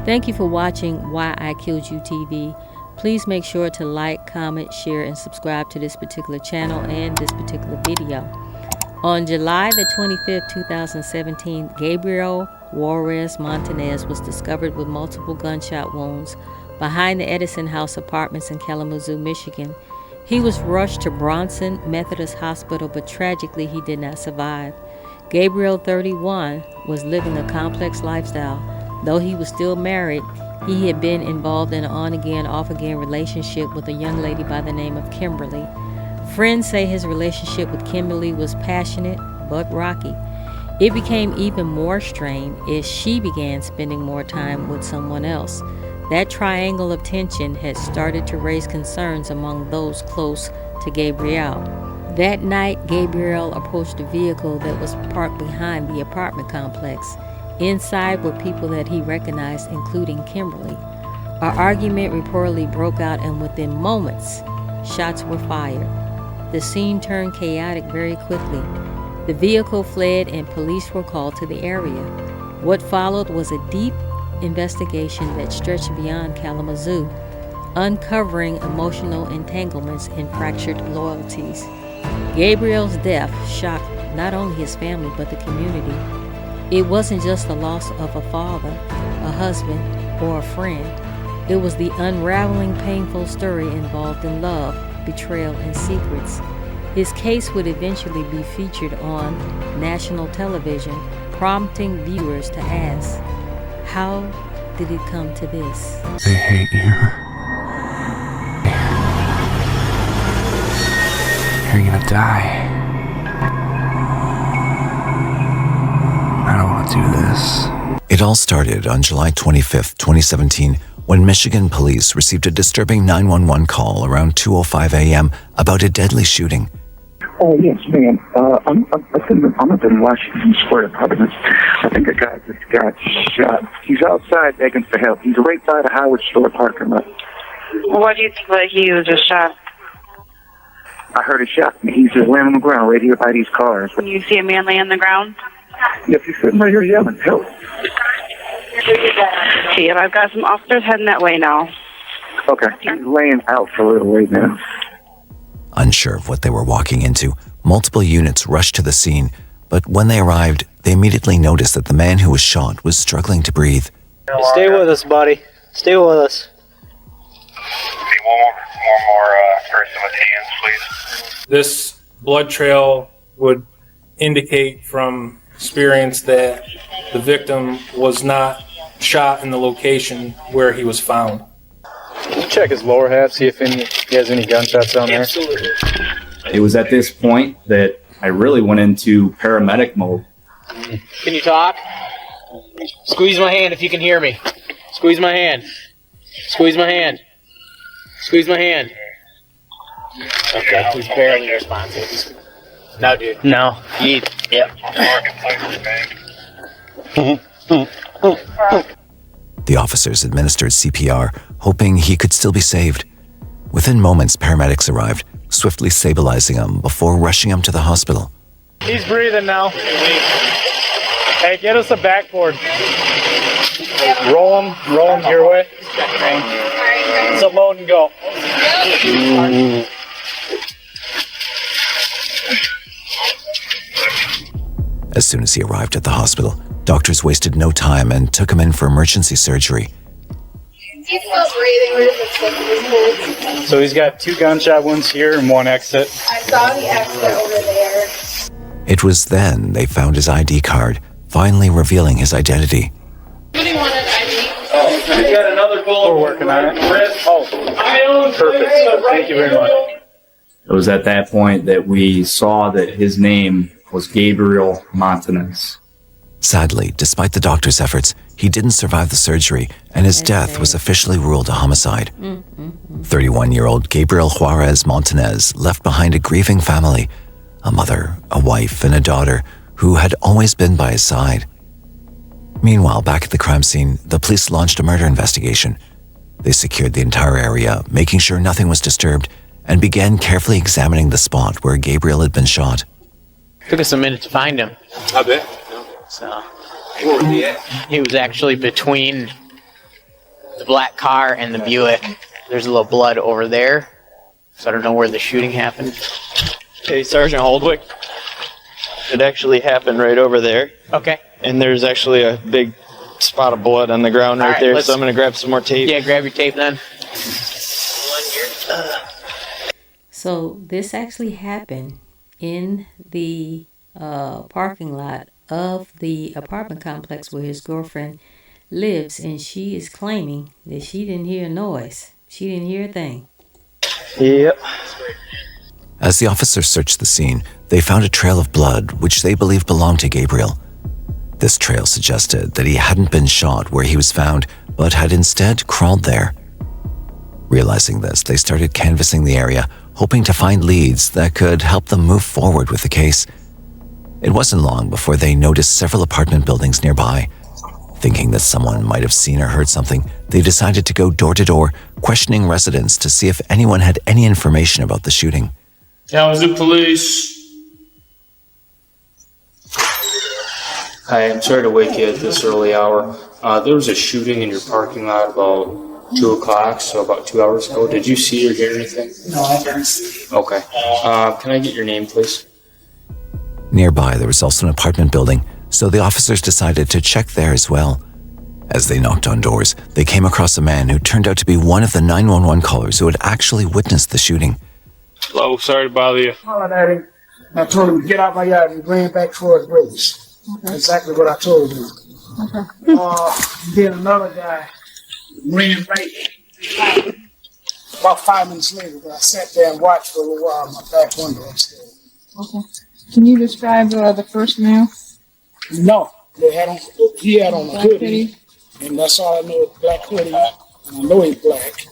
Thank you for watching Why I Killed You TV. Please make sure to like, comment, share, and subscribe to this particular channel and this particular video. On July the 25th, 2017, Gabriel Juarez Montanez was discovered with multiple gunshot wounds behind the Edison House Apartments in Kalamazoo, Michigan. He was rushed to Bronson Methodist Hospital, but tragically he did not survive. Gabriel, 31, was living a complex lifestyle. Though he was still married, he had been involved in an on-again, off-again relationship with a young lady by the name of Kimberly. Friends say his relationship with Kimberly was passionate but rocky. It became even more strained as she began spending more time with someone else. That triangle of tension had started to raise concerns among those close to Gabriel. That night, Gabriel approached a vehicle that was parked behind the apartment complex. Inside were people that he recognized, including Kimberly. An argument reportedly broke out, and within moments, shots were fired. The scene turned chaotic very quickly. The vehicle fled and police were called to the area. What followed was a deep investigation that stretched beyond Kalamazoo, uncovering emotional entanglements and fractured loyalties. Gabriel's death shocked not only his family but the community. It wasn't just the loss of a father, a husband, or a friend. It was the unraveling, painful story involved in love, betrayal, and secrets. His case would eventually be featured on national television, prompting viewers to ask, how did it come to this? They hate you. You're gonna die. I don't want to do this. It all started on July 25th, 2017, when Michigan police received a disturbing 911 call around 2:05 a.m. about a deadly shooting. Oh, yes, ma'am. I'm up in Washington Square Apartments. I think a guy just got shot. He's outside begging for help. He's right by the Howard store parking lot. What do you think that he was just shot? I heard a shot. He's just laying on the ground right here by these cars. Can you see a man lay on the ground? Yes, he's sitting right here yelling, help. See, I've got some officers heading that way now. Okay, he's laying out for a little way now. Unsure of what they were walking into, multiple units rushed to the scene, but when they arrived, they immediately noticed that the man who was shot was struggling to breathe. Stay with us, buddy. Stay with us. Hey, one more person with hands, please. This blood trail would indicate from experience that the victim was not shot in the location where he was found. Can you check his lower half, see if he has any gunshots down there? Absolutely. It was at this point that I really went into paramedic mode. Can you talk? Squeeze my hand if you can hear me. Squeeze my hand. Squeeze my hand. Squeeze my hand. Okay, he's barely responsive. No, dude. No. Yep. The officers administered CPR, hoping he could still be saved. Within moments, paramedics arrived, swiftly stabilizing him before rushing him to the hospital. He's breathing now. Hey, get us a backboard. Roll him your way. It's a load and go. As soon as he arrived at the hospital, doctors wasted no time and took him in for emergency surgery. He's still breathing. So he's got 2 gunshot wounds here and 1 exit. I saw the exit over there. It was then they found his ID card, finally revealing his identity. What do you want an ID? Oh, we got another bullet. We're working on it. Oh, perfect. Thank you very much. It was at that point that we saw that his name was Gabriel Montanez. Sadly, despite the doctor's efforts, he didn't survive the surgery, and his death was officially ruled a homicide. 31-year-old Gabriel Juarez Montanez left behind a grieving family, a mother, a wife, and a daughter who had always been by his side. Meanwhile, back at the crime scene, the police launched a murder investigation. They secured the entire area, making sure nothing was disturbed, and began carefully examining the spot where Gabriel had been shot. Took us a minute to find him. I bet. So he was actually between black car and the Buick. There's a little blood over there. So I don't know where the shooting happened. Hey, Sergeant Holdwick. It actually happened right over there. Okay. And there's actually a big spot of blood on the ground right there, so I'm going to grab some more tape. Yeah, grab your tape then. So this actually happened in the parking lot of the apartment complex where his girlfriend lives, and she is claiming that she didn't hear a noise. She didn't hear a thing. Yep. As the officers searched the scene, they found a trail of blood which they believed belonged to Gabriel. This trail suggested that he hadn't been shot where he was found, but had instead crawled there. Realizing this, they started canvassing the area, hoping to find leads that could help them move forward with the case. It wasn't long before they noticed several apartment buildings nearby. Thinking that someone might have seen or heard something, they decided to go door to door, questioning residents to see if anyone had any information about the shooting. Kalamazoo Police. Hi, I'm sorry to wake you at this early hour. There was a shooting in your parking lot about 2 o'clock, so about 2 hours ago. Did you see or hear anything? No, I didn't see. Okay. Can I get your name, please? Nearby, there was also an apartment building, so the officers decided to check there as well. As they knocked on doors, they came across a man who turned out to be one of the 911 callers who had actually witnessed the shooting. Hello, sorry to bother you. Hollered at him. I told him to get out my yard and he ran back towards Grace. Okay. Exactly what I told him. Okay. Then another guy ran right about 5 minutes later, but I sat there and watched for a little while in my back window upstairs. Okay. Can you describe the first male? No. He had on a hoodie, and that's all I know, black hoodie, and I know he's black.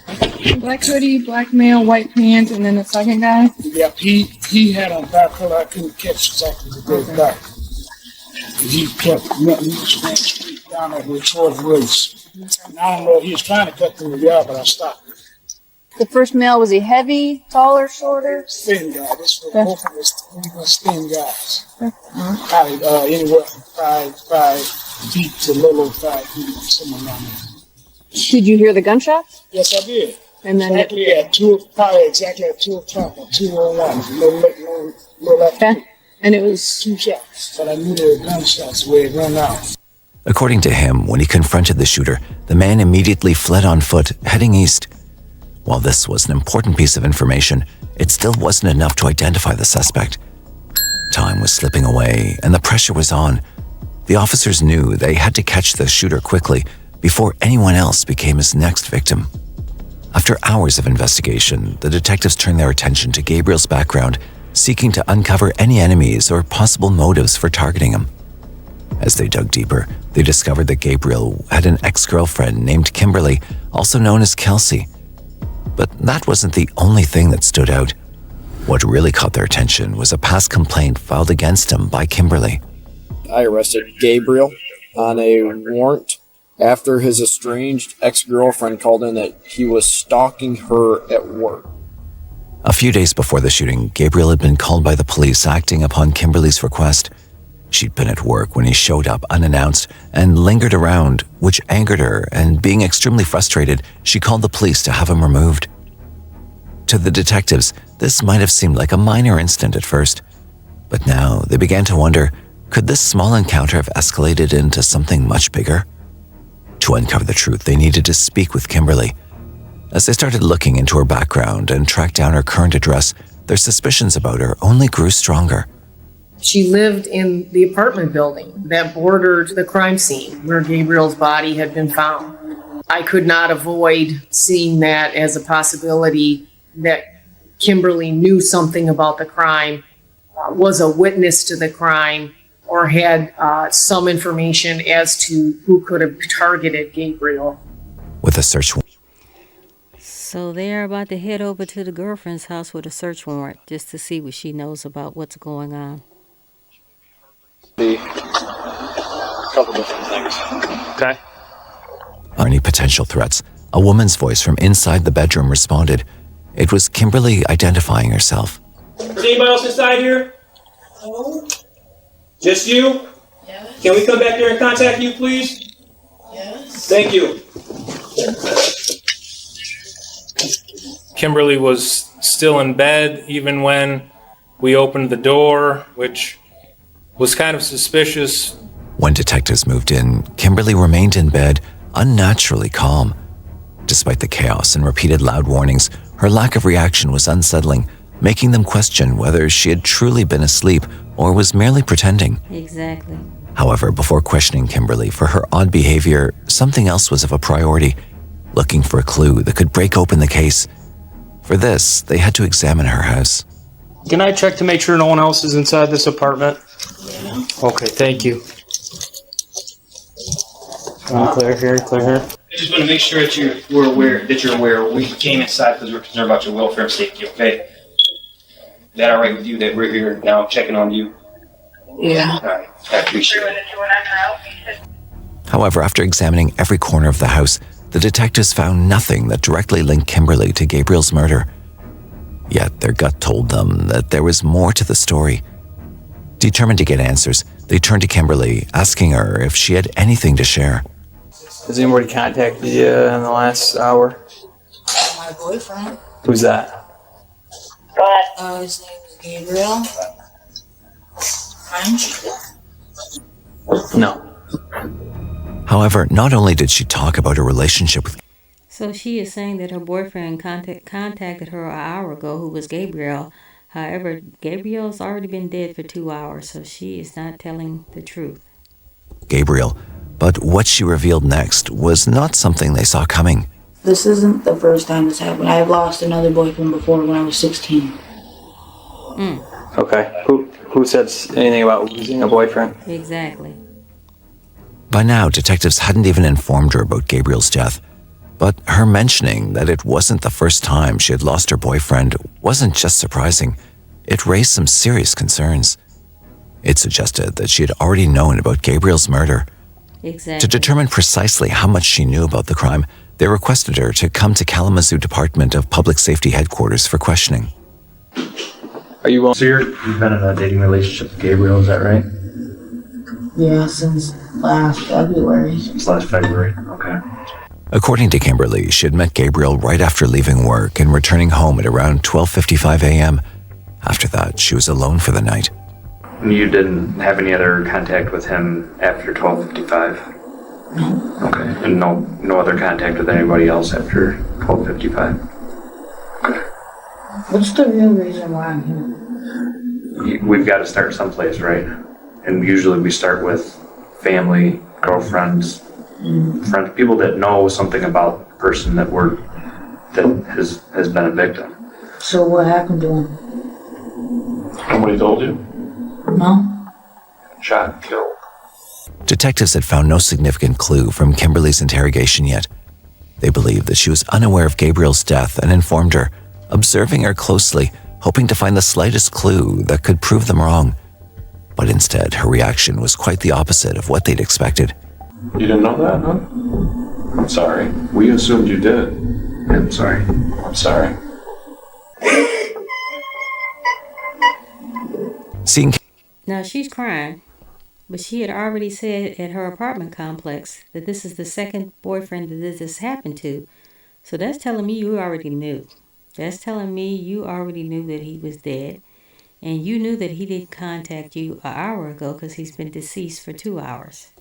Okay. Black hoodie, black male, white pants, and then the second guy? Yep, he had on dark color. I couldn't catch exactly the day dark. He kept running straight down that way towards Grace. And I don't know if he was trying to cut through the yard, but I stopped him. The first male, was he heavy, taller, shorter? Thin guy. This was both of us thin guys. Probably anywhere from 5 feet to a little over 5 feet, somewhere around there. Did you hear the gunshots? Yes, I did. And then exactly at 2 o'clock or 2:01. Little after 2. And it was 2 shots, but I knew they were gunshots the way it ran out. According to him, when he confronted the shooter, the man immediately fled on foot, heading east. While this was an important piece of information, it still wasn't enough to identify the suspect. Time was slipping away, and the pressure was on. The officers knew they had to catch the shooter quickly before anyone else became his next victim. After hours of investigation, the detectives turned their attention to Gabriel's background, seeking to uncover any enemies or possible motives for targeting him. As they dug deeper, they discovered that Gabriel had an ex-girlfriend named Kimberly, also known as Kelsey. But that wasn't the only thing that stood out. What really caught their attention was a past complaint filed against him by Kimberly. I arrested Gabriel on a warrant after his estranged ex-girlfriend called in that he was stalking her at work. A few days before the shooting, Gabriel had been called by the police acting upon Kimberly's request. She'd been at work when he showed up unannounced and lingered around, which angered her, and being extremely frustrated, she called the police to have him removed. To the detectives, this might have seemed like a minor incident at first, but now they began to wonder, could this small encounter have escalated into something much bigger? To uncover the truth, they needed to speak with Kimberly. As they started looking into her background and tracked down her current address, their suspicions about her only grew stronger. She lived in the apartment building that bordered the crime scene where Gabriel's body had been found. I could not avoid seeing that as a possibility that Kimberly knew something about the crime, was a witness to the crime, or had some information as to who could have targeted Gabriel. With a search warrant. So they're about to head over to the girlfriend's house with a search warrant just to see what she knows about what's going on. A couple different things. Okay. Any potential threats, a woman's voice from inside the bedroom responded. It was Kimberly identifying herself. Is anybody else inside here? No. Just you? Yes. Can we come back there and contact you, please? Yes. Thank you. Kimberly was still in bed even when we opened the door, which was kind of suspicious. When detectives moved in, Kimberly remained in bed, unnaturally calm. Despite the chaos and repeated loud warnings, her lack of reaction was unsettling, making them question whether she had truly been asleep or was merely pretending. Exactly. However, before questioning Kimberly for her odd behavior, something else was of a priority, looking for a clue that could break open the case. For this, they had to examine her house. Can I check to make sure no one else is inside this apartment? Okay, thank you. Clear here, clear here. I just want to make sure that you're aware we came inside because we're concerned about your welfare and safety, okay? Is that all right with you that we're here now checking on you? Yeah. All right, I appreciate it. However, after examining every corner of the house, the detectives found nothing that directly linked Kimberly to Gabriel's murder. Yet their gut told them that there was more to the story. Determined to get answers, they turned to Kimberly, asking her if she had anything to share. Has anybody contacted you in the last hour? My boyfriend. Who's that? His name is Gabriel. No. However, not only did she talk about her relationship with So she is saying that her boyfriend contacted her an hour ago, who was Gabriel. However, Gabriel's already been dead for 2 hours, so she is not telling the truth. Gabriel, but what she revealed next was not something they saw coming. This isn't the first time this happened. I've lost another boyfriend before when I was 16. Okay. Who said anything about losing a boyfriend? Exactly. By now, detectives hadn't even informed her about Gabriel's death. But her mentioning that it wasn't the first time she had lost her boyfriend wasn't just surprising. It raised some serious concerns. It suggested that she had already known about Gabriel's murder. Exactly. To determine precisely how much she knew about the crime, they requested her to come to Kalamazoo Department of Public Safety headquarters for questioning. Are you willing? So you've been in a dating relationship with Gabriel, is that right? Yeah, since last February. Since last February, okay. According to Kimberly, she had met Gabriel right after leaving work and returning home at around 12:55 a.m. After that, she was alone for the night. You didn't have any other contact with him after 12:55? No. Okay. And no other contact with anybody else after 12:55? What's the real reason why I'm here? We've got to start someplace, right? And usually we start with family, girlfriends, friends, people that know something about the person that has been a victim. So what happened to him? Nobody told you? No. Shot and killed. Detectives had found no significant clue from Kimberly's interrogation yet. They believed that she was unaware of Gabriel's death and informed her, observing her closely, hoping to find the slightest clue that could prove them wrong. But instead, her reaction was quite the opposite of what they'd expected. You didn't know that, huh? I'm sorry. We assumed you did. I'm sorry. I'm sorry. Seeing Now she's crying, but she had already said at her apartment complex that this is the second boyfriend that this has happened to. So that's telling me you already knew. That's telling me you already knew that he was dead. And you knew that he didn't contact you an hour ago because he's been deceased for 2 hours.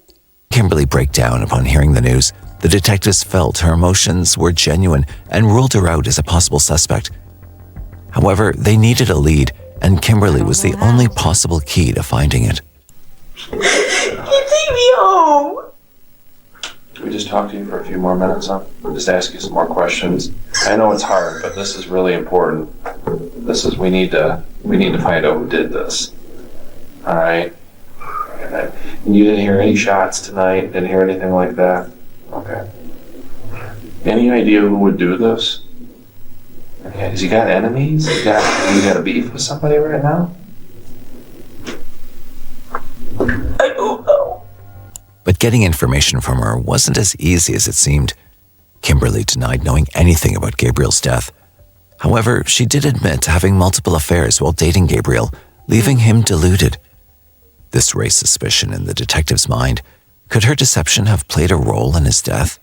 Kimberly break down upon hearing the news, the detectives felt her emotions were genuine and ruled her out as a possible suspect. However, they needed a lead, and Kimberly was the only possible key to finding it. Can you take me home? Can we just talk to you for a few more minutes, huh? We'll just ask you some more questions. I know it's hard, but this is really important. We need to find out who did this. All right? And you didn't hear any shots tonight? Didn't hear anything like that? Okay. Any idea who would do this? Has he got enemies? You got a beef with somebody right now? I don't know. But getting information from her wasn't as easy as it seemed. Kimberly denied knowing anything about Gabriel's death. However, she did admit to having multiple affairs while dating Gabriel, leaving him deluded. This raised suspicion in the detective's mind. Could her deception have played a role in his death?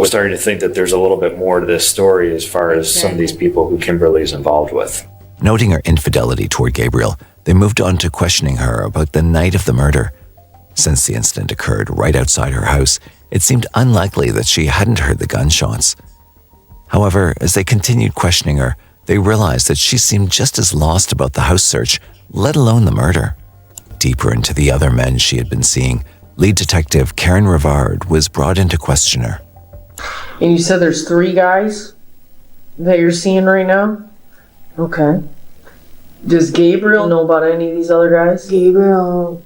we're starting to think that there's a little bit more to this story as far as some of these people who Kimberly's involved with. Noting her infidelity toward Gabriel, they moved on to questioning her about the night of the murder. Since the incident occurred right outside her house, it seemed unlikely that she hadn't heard the gunshots. However, as they continued questioning her, they realized that she seemed just as lost about the house search, let alone the murder. Deeper into the other men she had been seeing, lead detective Karen Rivard was brought in to question her. And you said there's 3 guys that you're seeing right now? Okay. Does Gabriel know about any of these other guys? Gabriel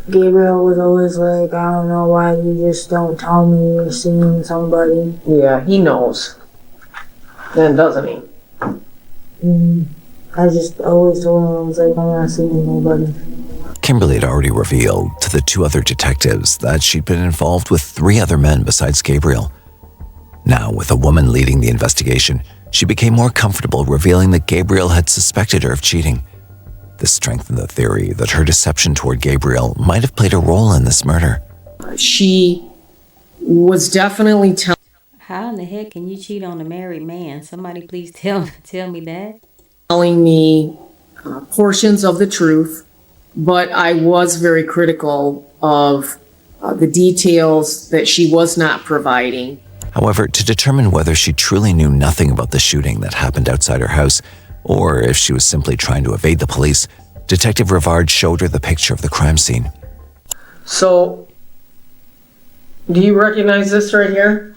was always like, I don't know why you just don't tell me you're seeing somebody. Yeah, he knows. Then doesn't he? I just always told him, I was like, I'm not seeing nobody. Kimberly had already revealed to the 2 other detectives that she'd been involved with 3 other men besides Gabriel. Now, with a woman leading the investigation, she became more comfortable revealing that Gabriel had suspected her of cheating. This strengthened the theory that her deception toward Gabriel might have played a role in this murder. She was definitely telling. How in the heck can you cheat on a married man? Somebody please tell me that. Telling me portions of the truth, but I was very critical of the details that she was not providing. However, to determine whether she truly knew nothing about the shooting that happened outside her house, or if she was simply trying to evade the police, Detective Rivard showed her the picture of the crime scene. So, do you recognize this right here?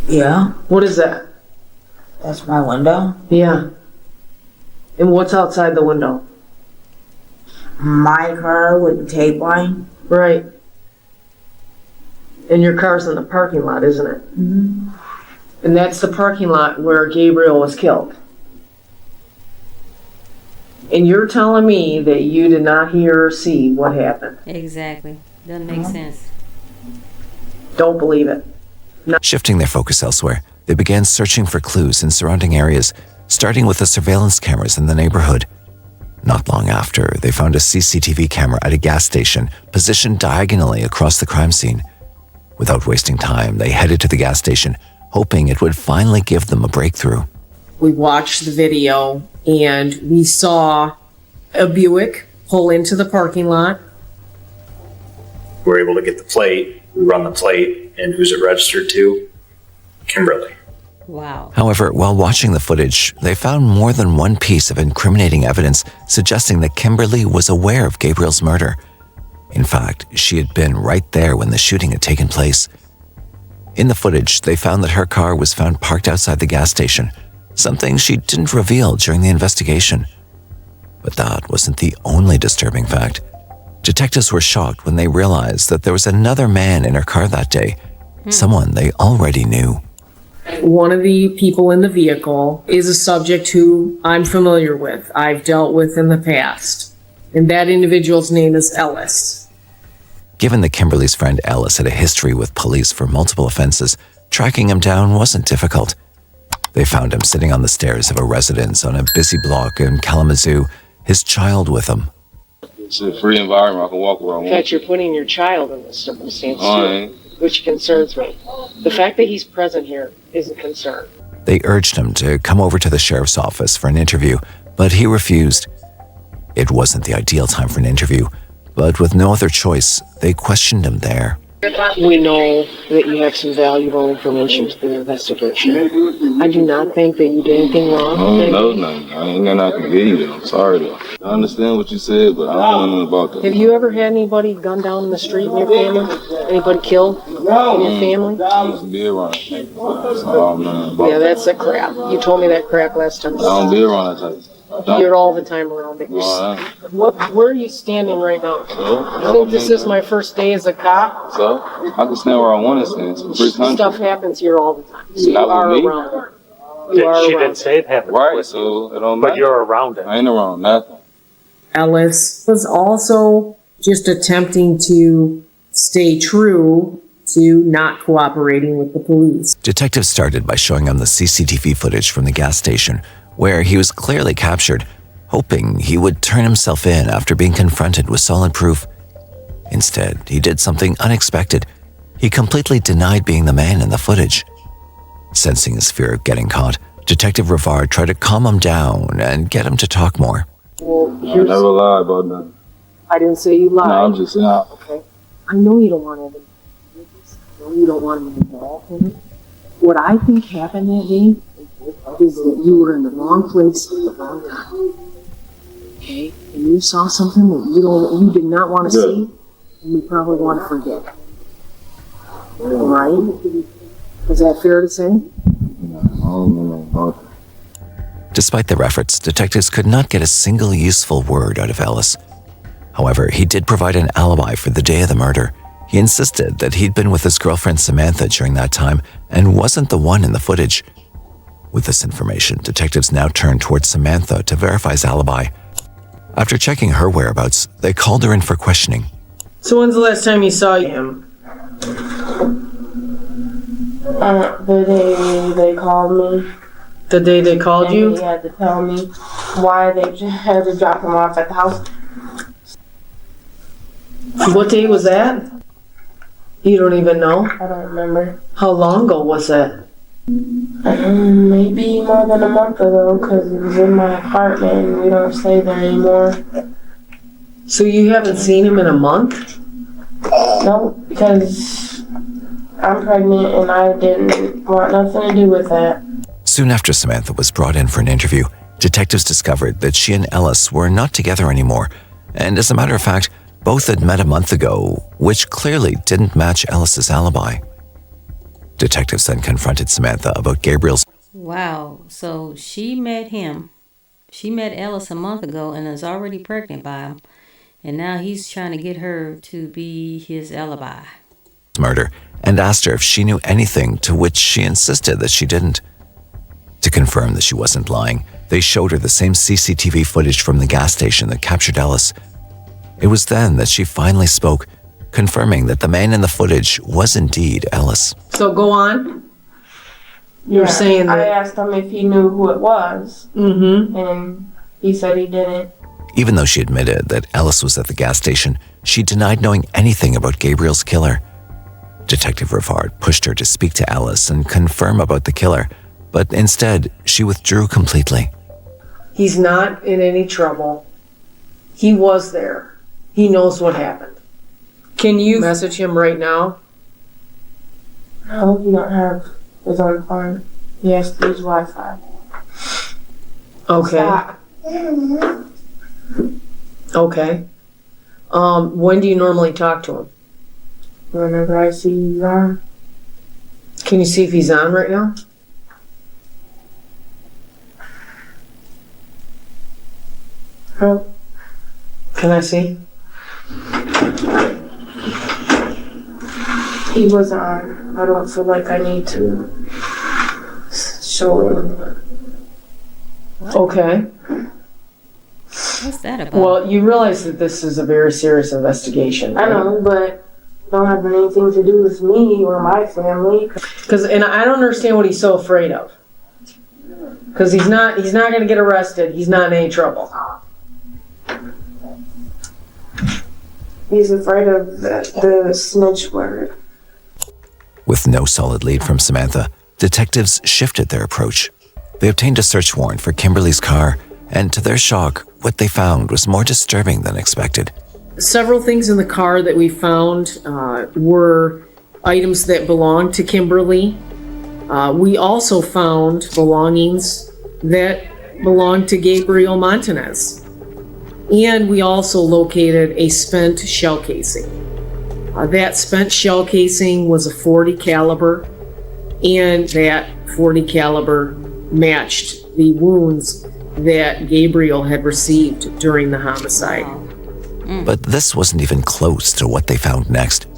Yeah. What is that? That's my window. Yeah. And what's outside the window? My car with the tape line. Right. And your car's in the parking lot, isn't it? Mm-hmm. And that's the parking lot where Gabriel was killed. And you're telling me that you did not hear or see what happened. Exactly. Doesn't make sense. Don't believe it. No. Shifting their focus elsewhere, they began searching for clues in surrounding areas, starting with the surveillance cameras in the neighborhood. Not long after, they found a CCTV camera at a gas station positioned diagonally across the crime scene. Without wasting time, they headed to the gas station, hoping it would finally give them a breakthrough. We watched the video and we saw a Buick pull into the parking lot. We're able to get the plate, we run the plate, and who's it registered to? Kimberly. Wow. However, while watching the footage, they found more than one piece of incriminating evidence suggesting that Kimberly was aware of Gabriel's murder. In fact, she had been right there when the shooting had taken place. In the footage, they found that her car was found parked outside the gas station, something she didn't reveal during the investigation. But that wasn't the only disturbing fact. Detectives were shocked when they realized that there was another man in her car that day, someone they already knew. One of the people in the vehicle is a subject who I'm familiar with, I've dealt with in the past, and that individual's name is Ellis. Given that Kimberly's friend Ellis had a history with police for multiple offenses, tracking him down wasn't difficult. They found him sitting on the stairs of a residence on a busy block in Kalamazoo, his child with him. It's a free environment. I can walk where I In want. fact, you're putting your child in this circumstance I too, ain't. which concerns me. The fact that he's present here is a concern. They urged him to come over to the sheriff's office for an interview, but he refused. It wasn't the ideal time for an interview, but with no other choice, they questioned him there. We know that you have some valuable information to the investigation. I do not think that you did anything wrong. I don't know nothing. I ain't got nothing to give you. I'm sorry though. I understand what you said, but I don't know nothing about that. Have you ever had anybody gunned down in the street in your family? Anybody killed in your family? I used to be around. That's all I know about. Yeah, that's the crap. You told me that crap last time. I don't be around that type of stuff. You're all the time around it. Where are you standing right now? I think this is my first day as a cop. So I can stand where I want to stand. It's a free country. Stuff happens here all the time. So you Not with are me. around it. You are She around didn't say it happened. Right, so it don't matter. But you're around it. I ain't around nothing. Ellis was also just attempting to stay true to not cooperating with the police. Detectives started by showing him the CCTV footage from the gas station, where he was clearly captured, hoping he would turn himself in after being confronted with solid proof. Instead, he did something unexpected. He completely denied being the man in the footage. Sensing his fear of getting caught, Detective Rivard tried to calm him down and get him to talk more. Well, I never lied about nothing. I didn't say you lied. No, I'm just saying. Okay. I know you don't want him. I know you don't want him involved in it. What I think happened that day is that you were in the wrong place at the wrong time. Okay? And you saw something that you did not want to see, and you probably want to forget. Right? Is that fair to say? Despite their efforts, detectives could not get a single useful word out of Ellis. However, he did provide an alibi for the day of the murder. He insisted that he'd been with his girlfriend Samantha during that time and wasn't the one in the footage. With this information, detectives now turned towards Samantha to verify his alibi. After checking her whereabouts, they called her in for questioning. So when's the last time you saw him? The day they called me. The day they called and you? They had to tell me why they had to drop him off at the house. What day was that? You don't even know? I don't remember. How long ago was that? Maybe more than a month ago, because it was in my apartment and we don't stay there anymore. So you haven't seen him in a month? No, because I'm pregnant and I didn't want nothing to do with that. Soon after Samantha was brought in for an interview, detectives discovered that she and Ellis were not together anymore, and as a matter of fact, both had met a month ago, which clearly didn't match Ellis's alibi. Detectives then confronted Samantha about Gabriel's... Wow, so she met him. She met Ellis a month ago and is already pregnant by him. And now he's trying to get her to be his alibi. ...murder, and asked her if she knew anything, to which she insisted that she didn't. To confirm that she wasn't lying, they showed her the same CCTV footage from the gas station that captured Ellis. It was then that she finally spoke, confirming that the man in the footage was indeed Ellis. So go on. You're saying that... I asked him if he knew who it was. Mm-hmm. And he said he didn't. Even though she admitted that Ellis was at the gas station, she denied knowing anything about Gabriel's killer. Detective Rivard pushed her to speak to Ellis and confirm about the killer, but instead, she withdrew completely. He's not in any trouble. He was there. He knows what happened. Can you message him right now? No, he don't have his own phone. He has to use Wi-Fi. Okay. Stop. Okay. When do you normally talk to him? Whenever I see he's on. Can you see if he's on right now? Oh. Can I see? He was on. I don't feel like I need to show him. Okay. What's that about? Well, you realize that this is a very serious investigation, right? I know, but it don't have anything to do with me or my family. And I don't understand what he's so afraid of. Because he's not going to get arrested. He's not in any trouble. He's afraid of the snitch word. With no solid lead from Samantha, detectives shifted their approach. They obtained a search warrant for Kimberly's car, and to their shock, what they found was more disturbing than expected. Several things in the car that we found were items that belonged to Kimberly. We also found belongings that belonged to Gabriel Montanez. And we also located a spent shell casing. That spent shell casing was a .40 caliber, and that .40 caliber matched the wounds that Gabriel had received during the homicide. But this wasn't even close to what they found next.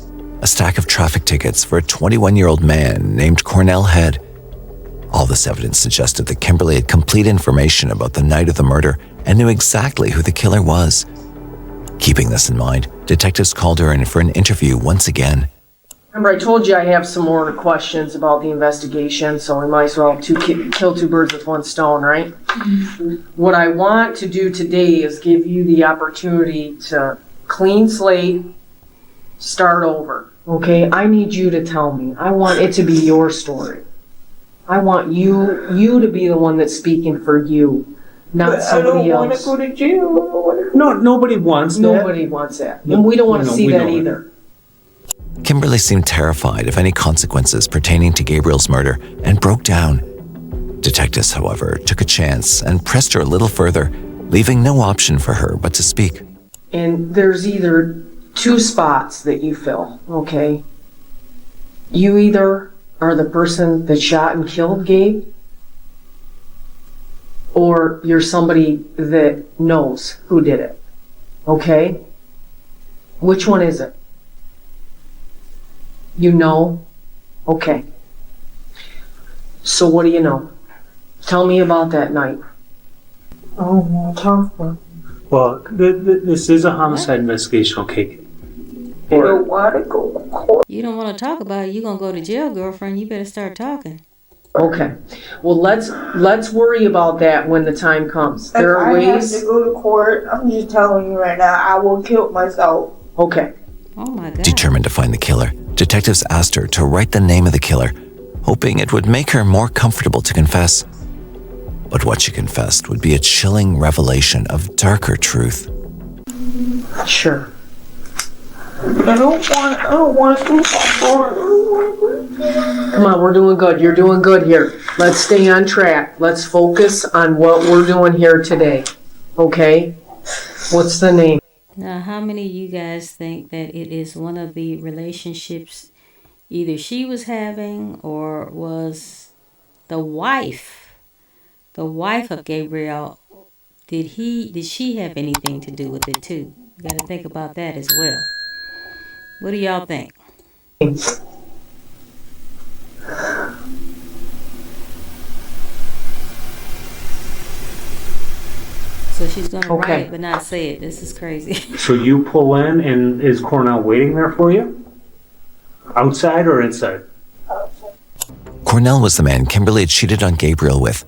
A stack of traffic tickets for a 21-year-old man named Cornell Head. All this evidence suggested that Kimberly had complete information about the night of the murder and knew exactly who the killer was. Keeping this in mind, detectives called her in for an interview once again. Remember, I told you I have some more questions about the investigation, so we might as well kill two birds with one stone, right? Mm-hmm. What I want to do today is give you the opportunity to clean slate start over, okay? I need you to tell me. I want it to be your story. I want you to be the one that's speaking for you, not somebody else. I don't want to go to jail. No, nobody wants that. Nobody wants that. And we don't want to see that either. Kimberly seemed terrified of any consequences pertaining to Gabriel's murder and broke down. Detectives, however, took a chance and pressed her a little further, leaving no option for her but to speak. And there's either two spots that you fill, okay? You either are the person that shot and killed Gabe, or you're somebody that knows who did it, okay? Which one is it? You know? Okay. So what do you know? Tell me about that night. I don't want to talk about it. Well, this is a homicide investigation, okay? I don't want to go to court. You don't want to talk about it. You're going to go to jail, girlfriend. You better start talking. Okay. Well, let's worry about that when the time comes. There are ways. If I have to go to court, I'm just telling you right now, I will kill myself. Okay. Oh my God. Determined to find the killer, detectives asked her to write the name of the killer, hoping it would make her more comfortable to confess. But what she confessed would be a chilling revelation of darker truth. Sure. I don't want to go to court. Come on, we're doing good. You're doing good here. Let's stay on track. Let's focus on what we're doing here today. Okay? What's the name? Now, how many of you guys think that it is one of the relationships either she was having or was the wife of Gabriel? Did she have anything to do with it too? You got to think about that as well. What do y'all think? So she's going to write but not say it. This is crazy. So you pull in, and is Cornell waiting there for you? Outside or inside? Cornell was the man Kimberly had cheated on Gabriel with.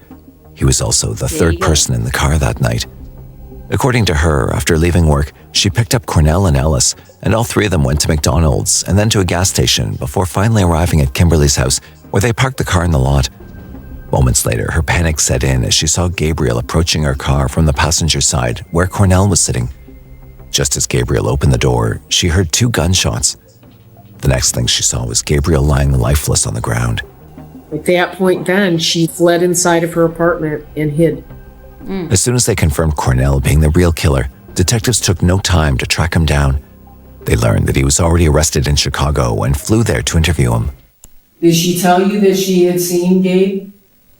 He was also the third person in the car that night. According to her, after leaving work, she picked up Cornell and Ellis, and all three of them went to McDonald's and then to a gas station before finally arriving at Kimberly's house, where they parked the car in the lot. Moments later, her panic set in as she saw Gabriel approaching her car from the passenger side, where Cornell was sitting. Just as Gabriel opened the door, she heard 2 gunshots. The next thing she saw was Gabriel lying lifeless on the ground. At that point then, she fled inside of her apartment and hid. As soon as they confirmed Cornell being the real killer, detectives took no time to track him down. They learned that he was already arrested in Chicago and flew there to interview him. Did she tell you that she had seen Gabe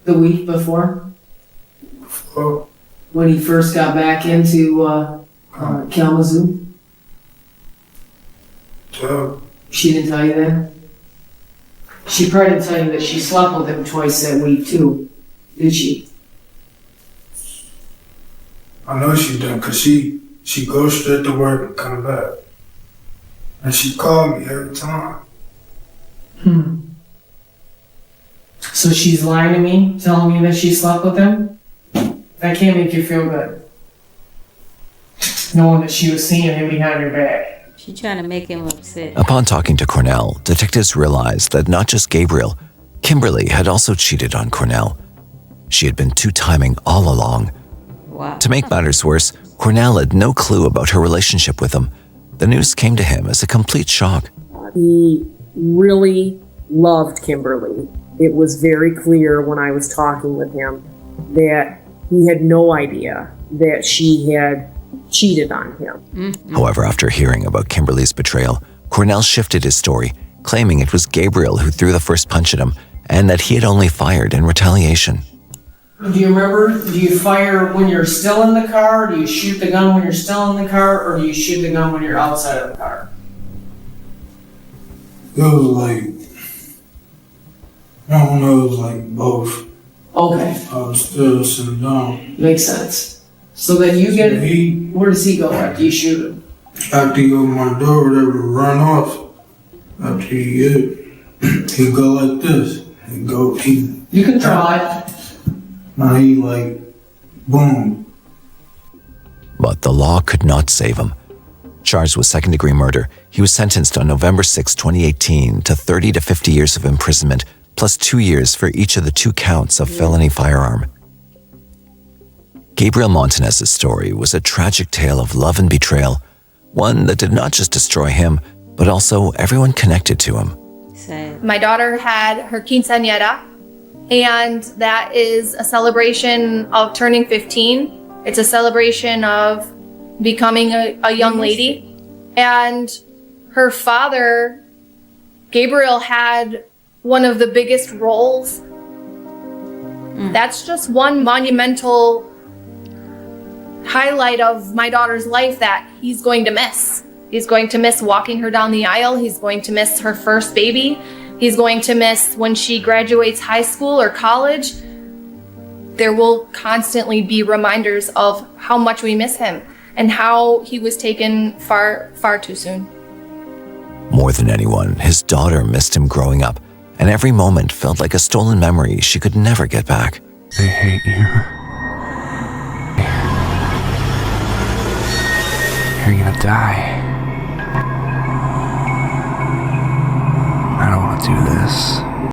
the week before? When he first got back into Kalamazoo? She didn't tell you that? She probably didn't tell you that she slept with him twice that week too, did she? I know she done, cause she goes straight to work and come back. And she called me every time. So she's lying to me, telling me that she slept with him? That can't make you feel good. Knowing that she was seeing him behind your back. She's trying to make him upset. Upon talking to Cornell, detectives realized that not just Gabriel, Kimberly had also cheated on Cornell. She had been two-timing all along. Wow. To make matters worse, Cornell had no clue about her relationship with him. The news came to him as a complete shock. He really loved Kimberly. It was very clear when I was talking with him that he had no idea that she had cheated on him. However, after hearing about Kimberly's betrayal, Cornell shifted his story, claiming it was Gabriel who threw the first punch at him and that he had only fired in retaliation. Do you remember, do you fire when you're still in the car? Do you shoot the gun when you're still in the car? Or do you shoot the gun when you're outside of the car? It was like, I don't know, it was like both. Okay. I was still sitting down. Makes sense. So then you get, where does he go after you shoot him? After he opened my door, they would run off. After he hit, he go like this. You can try. Now he like, boom. But the law could not save him. Charged with second-degree murder, He was sentenced on November 6, 2018 to 30 to 50 years of imprisonment, plus 2 years for each of the 2 counts of felony firearm. Gabriel Montanez's story was a tragic tale of love and betrayal, one that did not just destroy him, but also everyone connected to him. My daughter had her quinceañera, and that is a celebration of turning 15. It's a celebration of becoming a young lady. And her father, Gabriel, had one of the biggest roles. That's just one monumental highlight of my daughter's life that he's going to miss. He's going to miss walking her down the aisle. He's going to miss her first baby. He's going to miss when she graduates high school or college. There will constantly be reminders of how much we miss him and how he was taken far, far too soon. More than anyone, his daughter missed him growing up, and every moment felt like a stolen memory she could never get back. They hate you. You're gonna die. I don't want to do this.